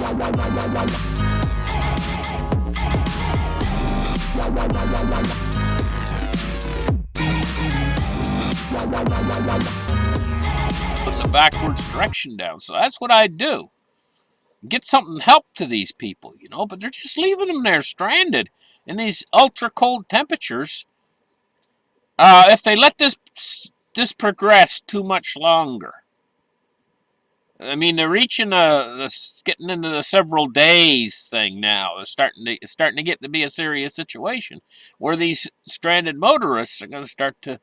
Putting the backwards direction down. So that's what I'd do. Get something help to these people, you know, but they're just leaving them there stranded in these ultra cold temperatures. If they let this progress too much longer, I mean, they're reaching getting into the several days thing now. It's starting to get to be a serious situation where these stranded motorists are going to start to,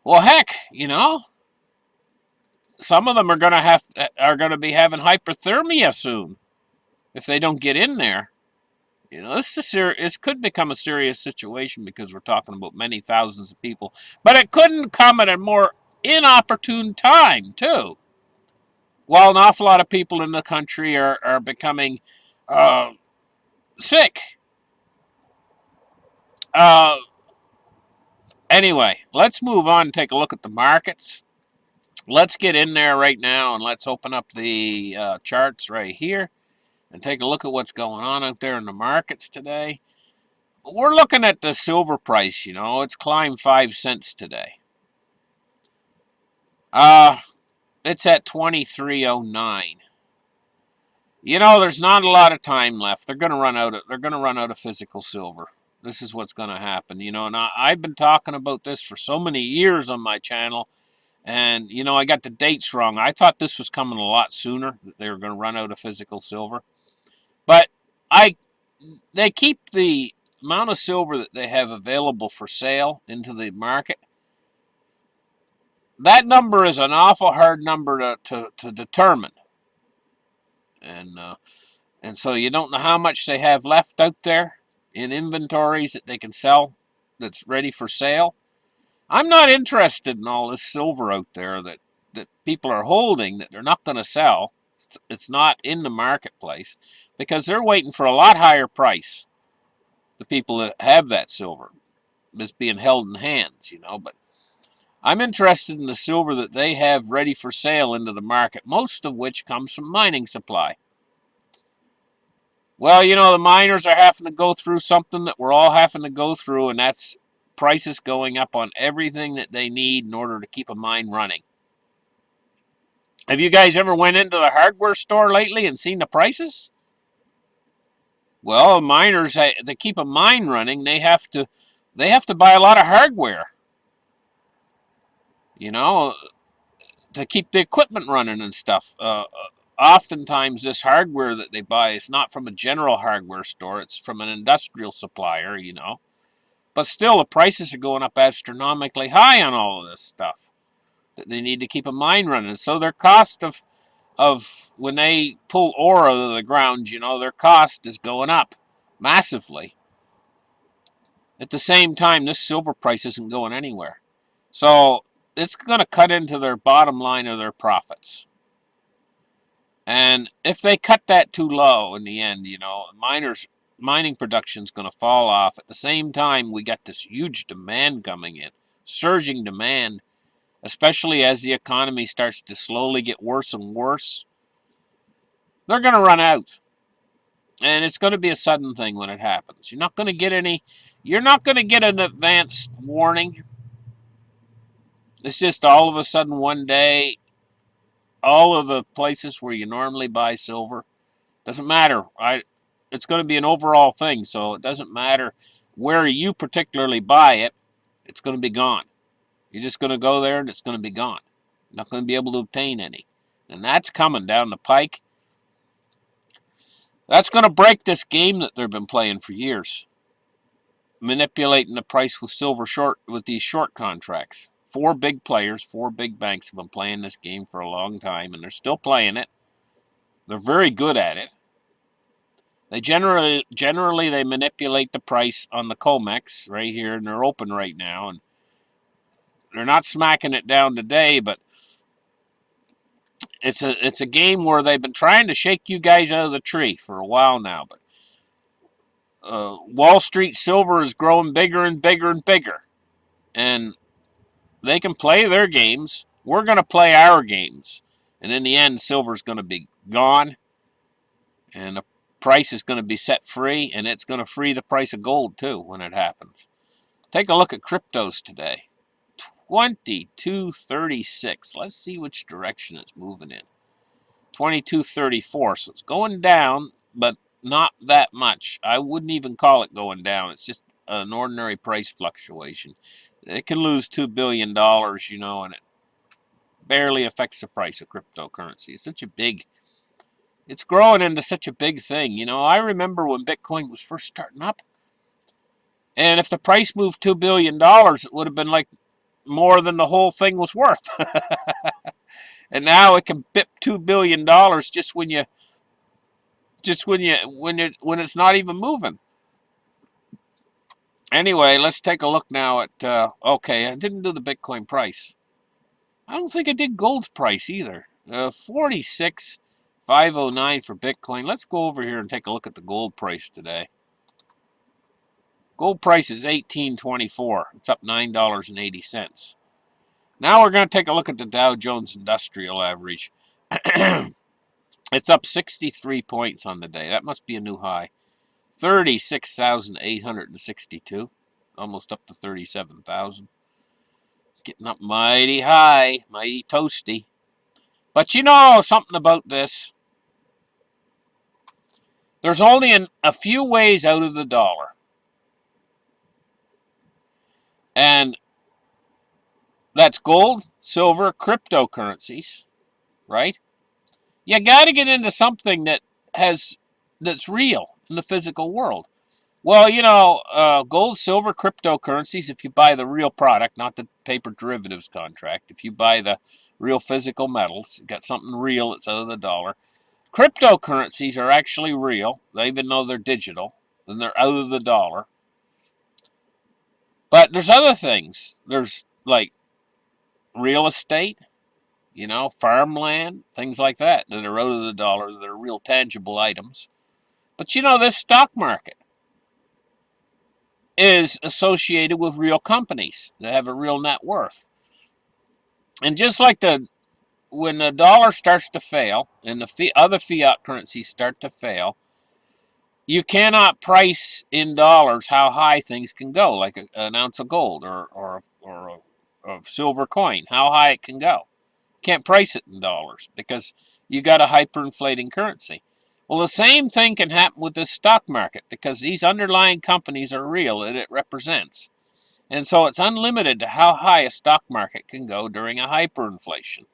well, heck, you know, some of them are going to be having hypothermia soon if they don't get in there. You know, this could become a serious situation because we're talking about many thousands of people. But it couldn't come at a more inopportune time, too. While an awful lot of people in the country are becoming sick. Uh, anyway, let's move on and take a look at the markets. Let's get in there right now and let's open up the charts right here and take a look at what's going on out there in the markets today. We're looking at the silver price, you know. It's climbed 5 cents today. It's at 23.09. You know, there's not a lot of time left. They're going to run out of physical silver. This is what's going to happen, you know. And I've been talking about this for so many years on my channel, and you know, I got the dates wrong. I thought this was coming a lot sooner, that they were going to run out of physical silver. But they keep the amount of silver that they have available for sale into the market. That number is an awful hard number to determine. And so you don't know how much they have left out there in inventories that they can sell that's ready for sale. I'm not interested in all this silver out there that people are holding that they're not going to sell. It's not in the marketplace because they're waiting for a lot higher price. The people that have that silver is being held in hands, you know. But I'm interested in the silver that they have ready for sale into the market, most of which comes from mining supply. Well, you know, the miners are having to go through something that we're all having to go through, and that's prices going up on everything that they need in order to keep a mine running. Have you guys ever went into the hardware store lately and seen the prices? Well, miners, to keep a mine running, they have to buy a lot of hardware. You know, to keep the equipment running and stuff. Oftentimes, this hardware that they buy is not from a general hardware store. It's from an industrial supplier, you know. But still, the prices are going up astronomically high on all of this stuff that they need to keep a mine running. So their cost of when they pull ore out of the ground, you know, their cost is going up massively. At the same time, this silver price isn't going anywhere. So it's going to cut into their bottom line of their profits. And if they cut that too low in the end, you know, mining production is going to fall off. At the same time, we got this huge demand coming in, surging demand, especially as the economy starts to slowly get worse and worse. They're going to run out. And it's going to be a sudden thing when it happens. You're not going to get an advanced warning. It's just all of a sudden one day, all of the places where you normally buy silver, doesn't matter. It's going to be an overall thing, so it doesn't matter where you particularly buy it. It's going to be gone. You're just going to go there and it's going to be gone. You're not going to be able to obtain any. And that's coming down the pike. That's going to break this game that they've been playing for years. Manipulating the price with silver with these short contracts. 4 big players, 4 big banks have been playing this game for a long time, and they're still playing it. They're very good at it. They generally they manipulate the price on the COMEX right here, and they're open right now, and they're not smacking it down today, but it's a game where they've been trying to shake you guys out of the tree for a while now. But Wall Street silver is growing bigger and bigger and bigger, and they can play their games. We're going to play our games, and in the end, silver's going to be gone. And the price is going to be set free, and it's going to free the price of gold too when it happens. Take a look at cryptos today. 2236. Let's see which direction it's moving in. 2234. So it's going down, but not that much. I wouldn't even call it going down. It's just an ordinary price fluctuation. It can lose $2 billion, you know, and it barely affects the price of cryptocurrency. It's such a big, it's growing into such a big thing. You know, I remember when Bitcoin was first starting up, and if the price moved $2 billion, it would have been like more than the whole thing was worth. And now it can bip $2 billion just when it's not even moving. Anyway, let's take a look now at, okay, I didn't do the Bitcoin price. I don't think I did gold's price either. 46,509 for Bitcoin. Let's go over here and take a look at the gold price today. Gold price is $18.24. It's up $9.80. Now we're going to take a look at the Dow Jones Industrial Average. It's up 63 points on the day. That must be a new high. 36,862. Almost up to 37,000. It's getting up mighty high, mighty toasty. But you know something about this. There's only a few ways out of the dollar. And that's gold, silver, cryptocurrencies, right? You got to get into something that's real in the physical world. Well, you know, gold, silver, cryptocurrencies, if you buy the real product, not the paper derivatives contract, if you buy the real physical metals, you got something real that's out of the dollar. Cryptocurrencies are actually real, even though they're digital, and they're out of the dollar. But there's other things. There's like real estate, you know, farmland, things like that are out of the dollar, that are real tangible items. But you know, this stock market is associated with real companies that have a real net worth. And just like when the dollar starts to fail and the other fiat currencies start to fail, you cannot price in dollars how high things can go, like an ounce of gold or a silver coin, how high it can go. Can't price it in dollars because you got a hyperinflating currency. Well, the same thing can happen with this stock market because these underlying companies are real that it represents. And so it's unlimited to how high a stock market can go during a hyperinflation.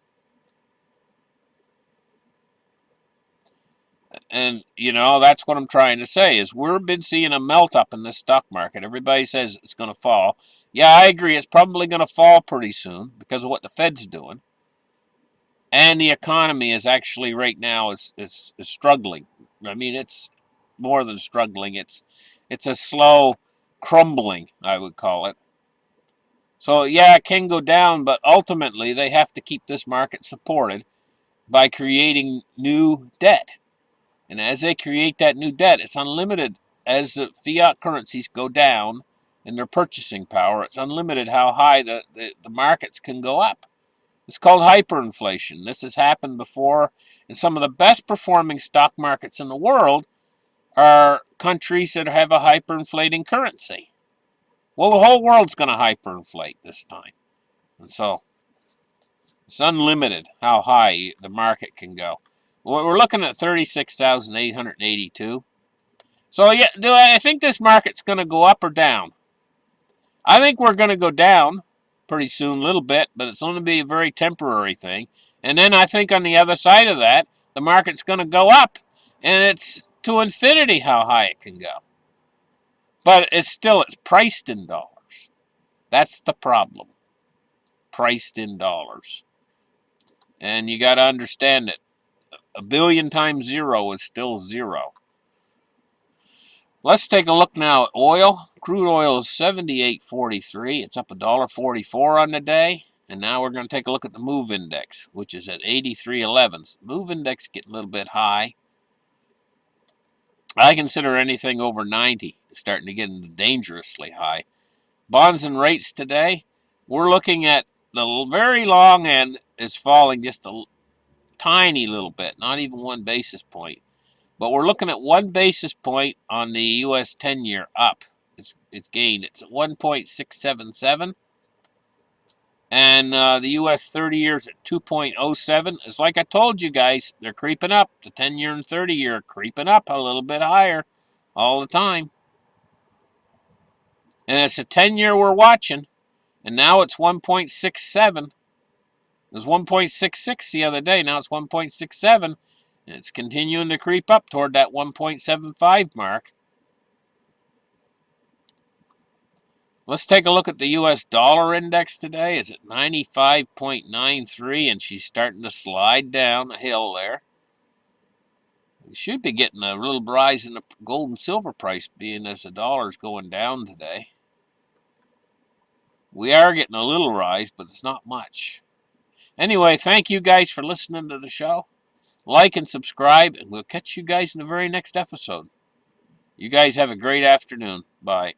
And, you know, that's what I'm trying to say is we've been seeing a melt up in the stock market. Everybody says it's going to fall. Yeah, I agree. It's probably going to fall pretty soon because of what the Fed's doing. And the economy is actually right now is struggling. I mean, it's more than struggling. It's a slow crumbling, I would call it. So, yeah, it can go down, but ultimately they have to keep this market supported by creating new debt. And as they create that new debt, it's unlimited. As the fiat currencies go down in their purchasing power, it's unlimited how high the markets can go up. It's called hyperinflation. This has happened before, and some of the best performing stock markets in the world are countries that have a hyperinflating currency. Well, the whole world's going to hyperinflate this time. And so it's unlimited how high the market can go. We're looking at 36,882. So, yeah, do I think this market's going to go up or down? I think we're going to go down pretty soon, a little bit, but it's going to be a very temporary thing. And then I think on the other side of that, the market's going to go up, and it's to infinity how high it can go. But it's priced in dollars. That's the problem. Priced in dollars. And you got to understand that a billion times zero is still zero. Let's take a look now at oil. Crude oil is $78.43. It's up $1.44 on the day. And now we're going to take a look at the MOVE index, which is at 83.11. MOVE index getting a little bit high. I consider anything over 90 starting to get into dangerously high. Bonds and rates today, we're looking at the very long end is falling just a tiny little bit, not even 1 basis point. But we're looking at 1 basis point on the U.S. 10-year up. It's gained. It's at 1.677. And the U.S. 30 years at 2.07. It's like I told you guys, they're creeping up. The 10-year and 30-year are creeping up a little bit higher all the time. And it's a 10-year we're watching. And now it's 1.67. It was 1.66 the other day. Now it's 1.67. And it's continuing to creep up toward that 1.75 mark. Let's take a look at the U.S. dollar index today. It's at 95.93, and she's starting to slide down a hill there. We should be getting a little rise in the gold and silver price, being as the dollar's going down today. We are getting a little rise, but it's not much. Anyway, thank you guys for listening to the show. Like and subscribe, and we'll catch you guys in the very next episode. You guys have a great afternoon. Bye.